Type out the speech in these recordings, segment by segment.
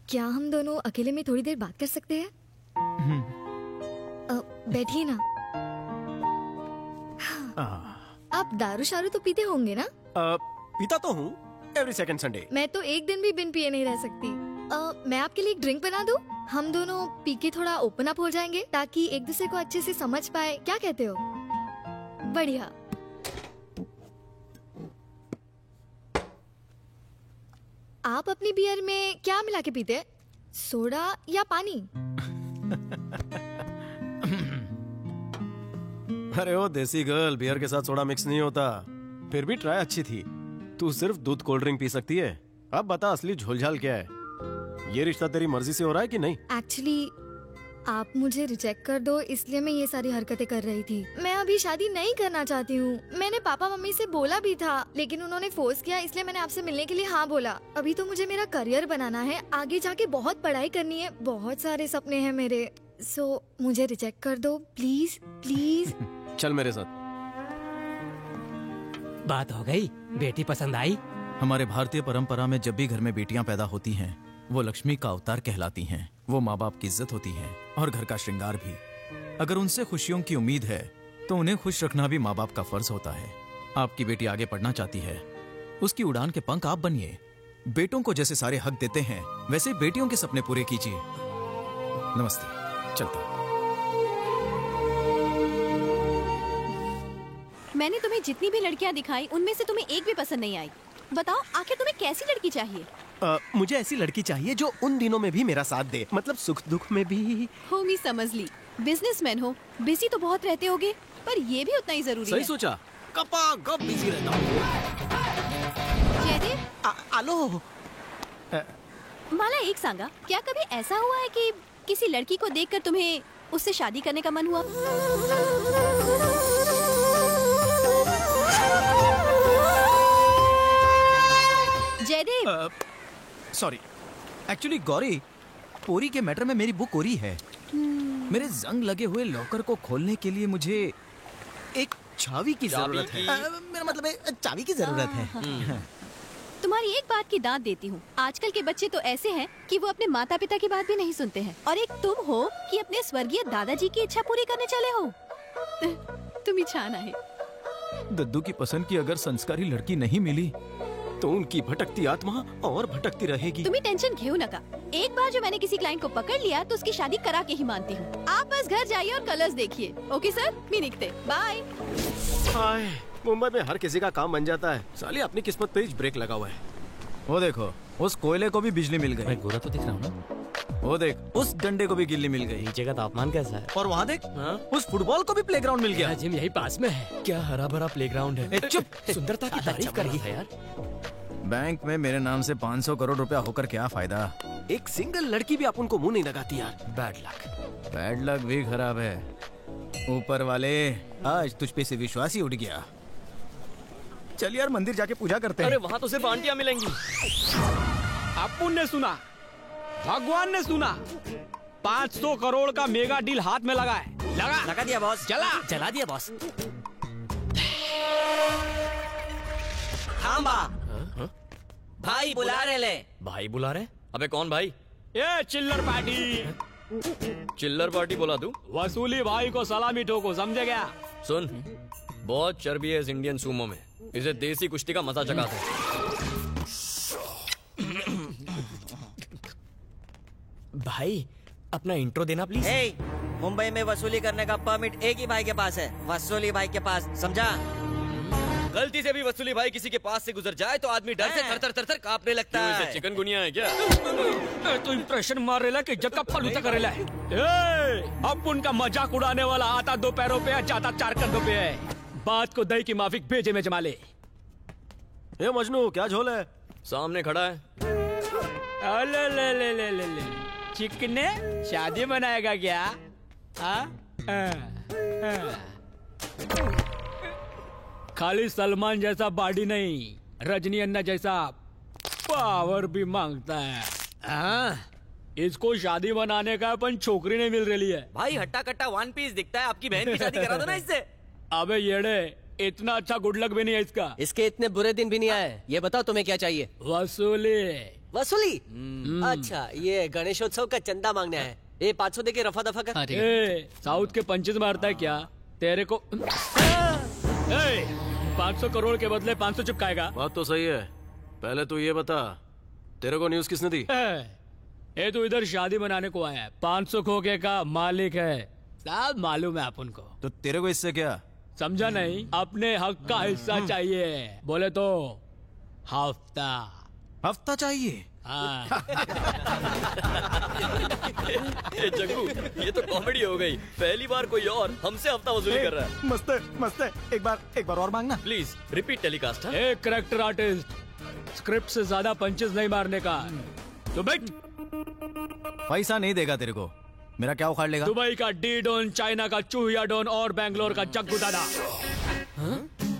क्या हम दोनों अकेले में थोड़ी देर बात कर सकते हैं? बैठिए ना। आप दारू शारू तो पीते होंगे ना? पीता तो हूँ, एवरी सेकंड संडे। मैं तो एक दिन भी बिन पिए नहीं रह सकती। मैं आपके लिए एक ड्रिंक बना दूं? हम दोनों पी के थोड़ा ओपन अप हो जाएंगे ताकि एक दूसरे को अच्छे से समझ पाए। क्या कहते हो? बढ़िया। आप अपनी बियर में क्या मिला के पीते हैं? सोडा या पानी? अरे ओ देसी गर्ल, बियर के साथ सोडा मिक्स नहीं होता। फिर भी ट्राई अच्छी थी। तू सिर्फ दूध कोल्ड ड्रिंक पी सकती है। अब बता असली झोलझाल क्या है? ये रिश्ता तेरी मर्जी से हो रहा है कि नहीं? एक्चुअली आप मुझे रिजेक्ट कर दो इसलिए मैं ये सारी हरकतें कर रही थी। मैं अभी शादी नहीं करना चाहती हूँ। मैंने पापा मम्मी से बोला भी था लेकिन उन्होंने फोर्स किया, इसलिए मैंने आपसे मिलने के लिए हाँ बोला। अभी तो मुझे मेरा करियर बनाना है, आगे जाके बहुत पढ़ाई करनी है, बहुत सारे सपने हैं मेरे। सो मुझे रिजेक्ट कर दो प्लीज प्लीज। चल मेरे साथ। बात हो गई? बेटी पसंद आई? हमारे भारतीय परंपरा में जब भी घर में बेटियां पैदा होती हैं वो लक्ष्मी का अवतार कहलाती हैं। वो माँ बाप की इज्जत होती है और घर का श्रृंगार भी। अगर उनसे खुशियों की उम्मीद है तो उन्हें खुश रखना भी माँ बाप का फर्ज होता है। आपकी बेटी आगे पढ़ना चाहती है, उसकी उड़ान के पंख आप बनिए। बेटों को जैसे सारे हक देते हैं वैसे बेटियों के सपने पूरे कीजिए। नमस्ते, चलता हूं। मैंने तुम्हें जितनी भी लड़कियां दिखाई उनमें से तुम्हें एक भी पसंद नहीं आई। बताओ आखिर तुम्हें कैसी लड़की चाहिए? मुझे ऐसी लड़की चाहिए जो उन दिनों में भी मेरा साथ दे, मतलब सुख दुख में भी। होमी समझ ली, बिजनेसमैन हो, बिजी तो बहुत रहते होगे पर ये भी उतना ही जरूरी है। सही सोचा, कपा गप बिजी रहता हूँ। जयदेव, आलो। मला एक सांगा, क्या कभी ऐसा हुआ है कि किसी लड़की को देखकर तुम्हें उससे शादी करने का मन हुआ? जयदेव, सॉरी, एक्चुअली गौरी, पूरी के मैटर में मेरी बुक कोरी है। मेरे जंग लगे हुए लॉकर को खोलने के लिए मुझे एक चाबी की जरूरत है। मेरा मतलब है चाबी की जरूरत है। तुम्हारी एक बात की दाद देती हूँ, आजकल के बच्चे तो ऐसे हैं कि वो अपने माता पिता की बात भी नहीं सुनते हैं। और एक तुम हो कि अपने स्वर्गीय दादाजी की इच्छा पूरी करने चले हो। तुम ही छान है। दद्दू की पसंद की अगर संस्कारी लड़की नहीं मिली तो उनकी भटकती आत्मा और भटकती रहेगी। तुम्हें टेंशन घेऊ नका। एक बार जो मैंने किसी क्लाइंट को पकड़ लिया तो उसकी शादी करा के ही मानती हूँ। आप बस घर जाइए और कलर्स देखिए। ओके सर, भी निकते। बाय। मुंबई में हर किसी का काम बन जाता है। साली अपनी किस्मत पे ही ब्रेक लगा हुआ है। वो देखो, उस कोयले को भी बिजली मिल गई। मैं गोरा तो दिख रहा हूँ ना? वो देख, उस डंडे को भी गिल्ली मिल गई। नीचे का तापमान कैसा है? और वहाँ देख, उस फुटबॉल को भी प्लेग्राउंड मिल गया। जिम यही पास में है। क्या हरा भरा प्लेग्राउंड है। चुप, सुंदरता की तारीफ कर रही है यार। बैंक में मेरे नाम से 500 करोड़ रुपया होकर क्या फायदा? एक सिंगल लड़की भी अपन को मुंह नहीं लगाती यार। Bad luck. बैड लक भी खराब है। ऊपर वाले, आज तुझ पे से विश्वास ही उठ गया। चल यार, मंदिर जाके पूजा करते हैं। अरे वहाँ तो सिर्फ आंटियां मिलेंगी। अपुन ने सुना, भगवान ने सुना, 500 करोड़ का मेगा डील हाथ में लगा है। लगा दिया बॉस। जला दिया बॉस। भाई बुला रहे ले। भाई बुला रहे? अबे कौन भाई? ये चिल्लर पार्टी। चिल्लर पार्टी बोला तू? वसूली भाई को सलामी ठोको, समझे क्या? सुन, बहुत चर्बी है इस इंडियन सूमो में। इसे देसी कुश्ती का मजा चखा दे। भाई अपना इंट्रो देना प्लीज। मुंबई में वसूली करने का परमिट एक ही भाई के पास है, वसूली भाई के पास, समझा? गलती से भी वसूली भाई किसी के पास से गुजर जाए तो आदमी डर से थर-थर कांपने लगता है। चिकनगुनिया है क्या? तू इंप्रेशन मार रेला कि जग का फलूदा कर रेला है। अब उनका मजाक उड़ाने वाला आता 2 पैरों पे है, जाता 4 कंधों पे है। बात को दही की माफिक भेजे में जमा ले। ए मजनू, क्या झोल है? सामने खड़ा है। ले ले ले ले ले ले। चिकने शादी मनाएगा क्या? खाली सलमान जैसा बॉडी नहीं, रजनी अन्ना जैसा पावर भी मांगता है। इसको शादी मनाने का अपन छोकरी नहीं मिल रही है। भाई हट्टा कट्टा 1 पीस दिखता है, आपकी बहन की शादी करा दो ना इससे। अबे येड़े, इतना अच्छा गुड लक भी नहीं है इसका। इसके इतने बुरे दिन भी नहीं आए। ये बताओ तुम्हें क्या चाहिए? वसूली। वसूली। अच्छा, ये गणेशोत्सव का चंदा मांगना है। ये 500 दे के रफा दफा कर। साउथ के पंचेस मारता है क्या तेरे को? 500 करोड़ के बदले 500 चिपकाएगा? बात तो सही है। पहले तू ये बता, तेरे को न्यूज़ किसने दी? ये तो इधर शादी मनाने को आया है। 500 खोखे का मालिक है, सब मालूम है अपन को। तो तेरे को इससे क्या? समझा नहीं? अपने हक का हिस्सा चाहिए, बोले तो हफ्ता चाहिए। जग्गू, ये तो कॉमेडी हो गई। पहली बार कोई और हमसे हफ्ता वसूली कर रहा है। मस्त है, मस्त है। एक बार और मांगना। Please repeat telecast. एक करेक्टर आर्टिस्ट, स्क्रिप्ट से ज्यादा पंचेस नहीं मारने का। तो बैठ। पैसा नहीं देगा तेरे को, मेरा क्या उखाड़ लेगा? दुबई का डी डॉन, चाइना का चूहिया डॉन और बैंगलोर का जग्गू दादा,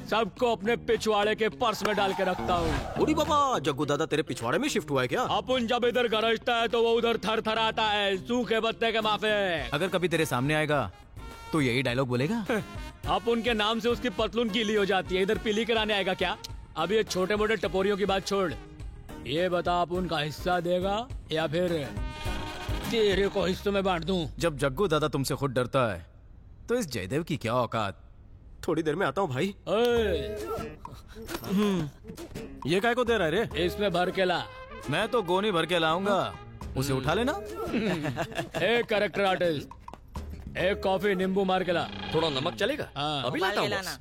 सबको अपने पिछवाड़े के पर्स में डाल के रखता हूँ। अरे बाबा, जग्गू दादा तेरे पिछवाड़े में शिफ्ट हुआ है क्या? अपन जब इधर गरजता है तो वो उधर थर थर आता है, सूखे पत्ते के माफे। अगर कभी तेरे सामने आएगा तो यही डायलॉग बोलेगा? अपन के नाम से उसकी पतलून गीली हो जाती है। इधर पीली कराने आएगा क्या? अब ये छोटे मोटे टपोरियों की बात छोड़, ये बता अपन का हिस्सा देगा या फिर तेरे को हिस्सों में बांट दूं? जब जग्गू दादा तुमसे खुद डरता है तो इस जयदेव की क्या औकात? थोड़ी देर में आता हूँ भाई। ये काय को दे रहा है रे? इसमें भर के ला। मैं तो गोनी भर के लाऊंगा, उसे उठा लेना। एक करेक्टर आर्टिस्ट, एक कॉफी नींबू मार के ला। थोड़ा नमक चलेगा? अभी लाता हूँ बॉस।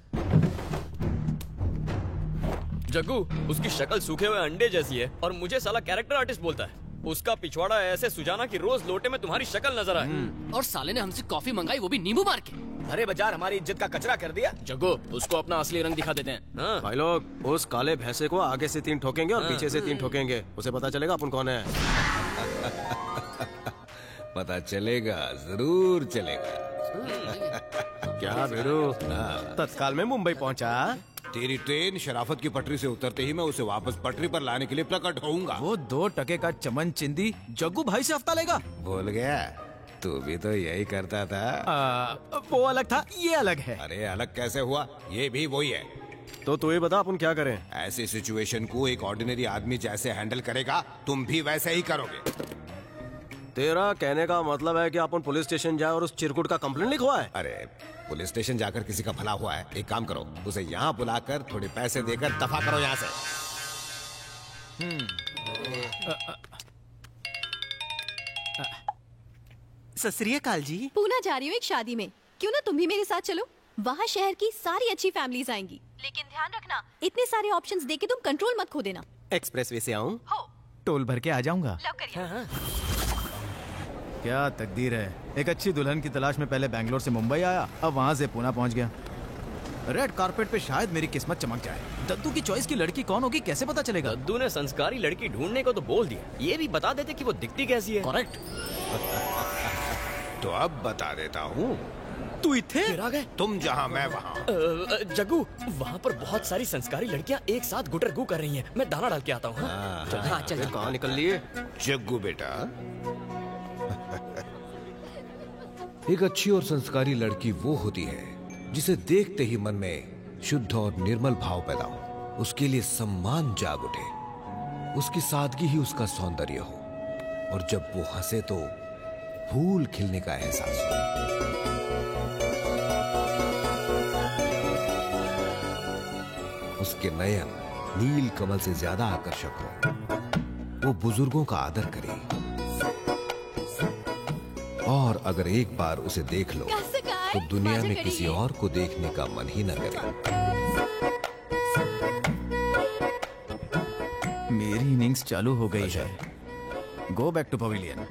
जग्गू, उसकी शक्ल सूखे हुए अंडे जैसी है और मुझे साला कैरेक्टर आर्टिस्ट बोलता है। उसका पिछवाड़ा ऐसे सुजाना कि रोज लोटे में तुम्हारी शक्ल नजर आए। और साले ने हमसे कॉफी मंगाई, वो भी नींबू मार के। अरे बाजार हमारी इज्जत का कचरा कर दिया। जग्गू, उसको अपना असली रंग दिखा देते हैं। भाई लोग, उस काले भैंसे को आगे से 3 ठोकेंगे और पीछे से 3 ठोकेंगे, उसे पता चलेगा अपन कौन है। पता चलेगा, जरूर चलेगा। क्या बेरू, तत्काल में मुंबई पहुंचा? तेरी ट्रेन शराफत की पटरी से उतरते ही मैं उसे वापस पटरी पर लाने के लिए प्रकट होऊंगा। वो 2 टके का चमन चिंदी जग्गू भाई से हफ्ता लेगा। भूल गया? तू भी तो यही करता था। वो अलग था, ये अलग है। अरे अलग कैसे हुआ? ये भी वही है। तो तू ये बता अपन क्या करें? ऐसी सिचुएशन को एक ऑर्डिनरी आदमी जैसे हैंडल करेगा, तुम भी वैसे ही करोगे। तेरा कहने का मतलब है कि अपन पुलिस स्टेशन जाए और उस चिरकुट का कंप्लेंट लिखवाए? अरे पुलिस स्टेशन जाकर किसी का भला हुआ है? एक काम करो, उसे यहाँ बुलाकर थोड़े पैसे देकर दफा करो यहाँ से। सत श्री अकाल जी। पूना जा रही हूँ एक शादी में, क्यों ना तुम भी मेरे साथ चलो? वहाँ शहर की सारी अच्छी फैमिलीज आएंगी, लेकिन ध्यान रखना इतने सारे ऑप्शंस देके तुम कंट्रोल मत खो देना। एक्सप्रेसवे से आऊं? हो, टोल भर के आ जाऊंगा। लव करिए। क्या तकदीर है, एक अच्छी दुल्हन की तलाश में पहले बैंगलोर से मुंबई आया, अब वहाँ से पूना पहुँच गया। रेड कारपेट पे शायद मेरी किस्मत चमक जाए। दद्दू की चॉइस की लड़की कौन होगी कैसे पता चलेगा? दद्दू ने संस्कारी लड़की ढूंढने को तो बोल दिया, ये भी बता देते कि वो दिखती कैसी है। करेक्ट। तो अब बता देता हूँ। तू इथे आ गए? तुम जहाँ मैं वहाँ। जग्गू, वहाँ पर बहुत सारी संस्कारी लड़कियाँ एक साथ गुटरगू कर रही हैं। मैं दाना डाल के आता हूँ। चल कहाँ निकल लिए? जग्गू बेटा, एक अच्छी और संस्कारी लड़की वो होती है जिसे देखते ही मन में शुद्ध और निर्मल भाव पैदा हो, उसके लिए सम्मान जाग उठे, उसकी सादगी ही उसका सौंदर्य हो, और जब वो हंसे तो फूल खिलने का एहसास हो। उसके नयन नील कमल से ज्यादा आकर्षक हो, वो बुजुर्गों का आदर करे, और अगर एक बार उसे देख लो तो दुनिया में किसी और को देखने का मन ही न करे। मेरी इनिंग्स चालू हो गई है। Go back to pavilion.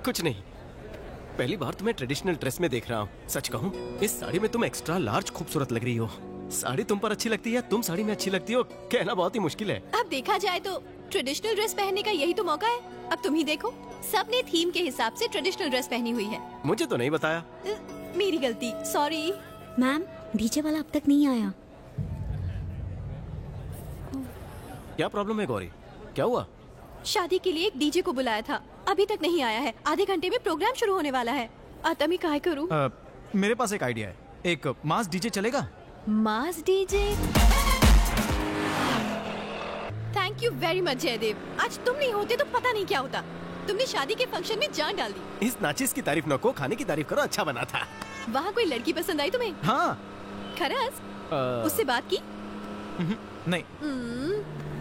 कुछ नहीं, पहली बार तुम्हें ट्रेडिशनल ड्रेस में देख रहा हूँ। सच कहूँ, इस साड़ी में तुम एक्स्ट्रा लार्ज खूबसूरत लग रही हो। साड़ी तुम पर अच्छी लगती है, तुम साड़ी में अच्छी लगती हो, कहना बहुत ही मुश्किल है। अब देखा जाए तो ट्रेडिशनल ड्रेस पहनने का यही तो मौका है। अब तुम ही देखो, सबने थीम के हिसाब से ट्रेडिशनल ड्रेस पहनी हुई है। मुझे तो नहीं बताया। मेरी गलती, सॉरी। मैम, डीजे वाला अब तक नहीं आया। क्या प्रॉब्लम है गौरी, क्या हुआ? शादी के लिए एक डीजे को बुलाया था, अभी तक नहीं आया है। आधे घंटे में प्रोग्राम शुरू होने वाला है। आता मैं काय करूं? मेरे पास एक आइडिया है, एक मास डीजे चलेगा? Mass DJ? Thank you very much Jaydev, आज तुम नहीं होते तो पता नहीं क्या होता। तुमने शादी के फंक्शन में जान डाल दी। इस नाचिस की तारीफ न को, खाने की तारीफ करो, अच्छा बना था। वहाँ कोई लड़की पसंद आई तुम्हें? हाँ। खरस? उससे बात की? नहीं।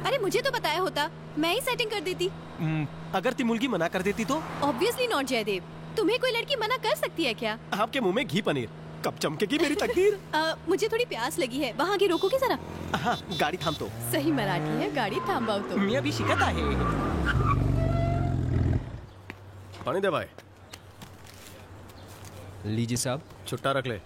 अरे मुझे तो बताया होता, मैं ही सेटिंग कर देती। अगर ती मुलगी मना कर देती तो? ऑब्वियसली नॉट जयदेव, तुम्हें कोई लड़की मना कर सकती है क्या? आपके मुंह में घी पनीर, कब चमकेगी मेरी तकदीर? मुझे थोड़ी प्यास लगी है, वहाँ आगे रोकोगे जरा? हाँ, गाड़ी थाम तो। सही मराठी है, गाड़ी थाम्बाओ तो। मियाँ भी शिकत है। पानी दे भाई। लीजिए साहब। छुट्टा रख ले।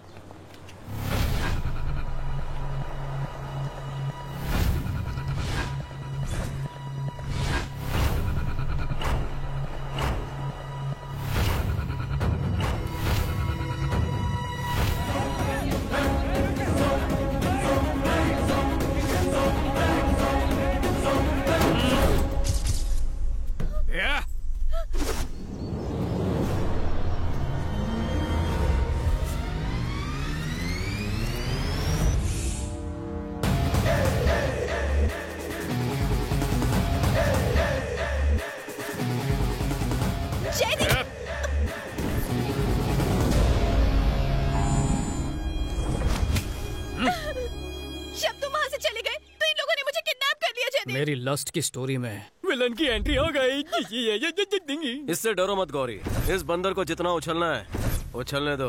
मेरी लस्ट की स्टोरी में विलन की एंट्री हो गई। इससे डरो मत गौरी, इस बंदर को जितना उछलना है उछलने दो।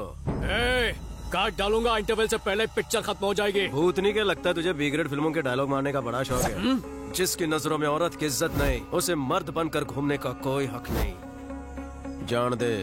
काट डालूंगा, इंटरवल से पहले पिक्चर खत्म हो जाएगी। भूतनी के लगता है तुझे बी ग्रेड फिल्मों के डायलॉग मारने का बड़ा शौक है। जिसकी नजरों में औरत की इज्जत नहीं, उसे मर्द बनकर घूमने का कोई हक नहीं। जान दे।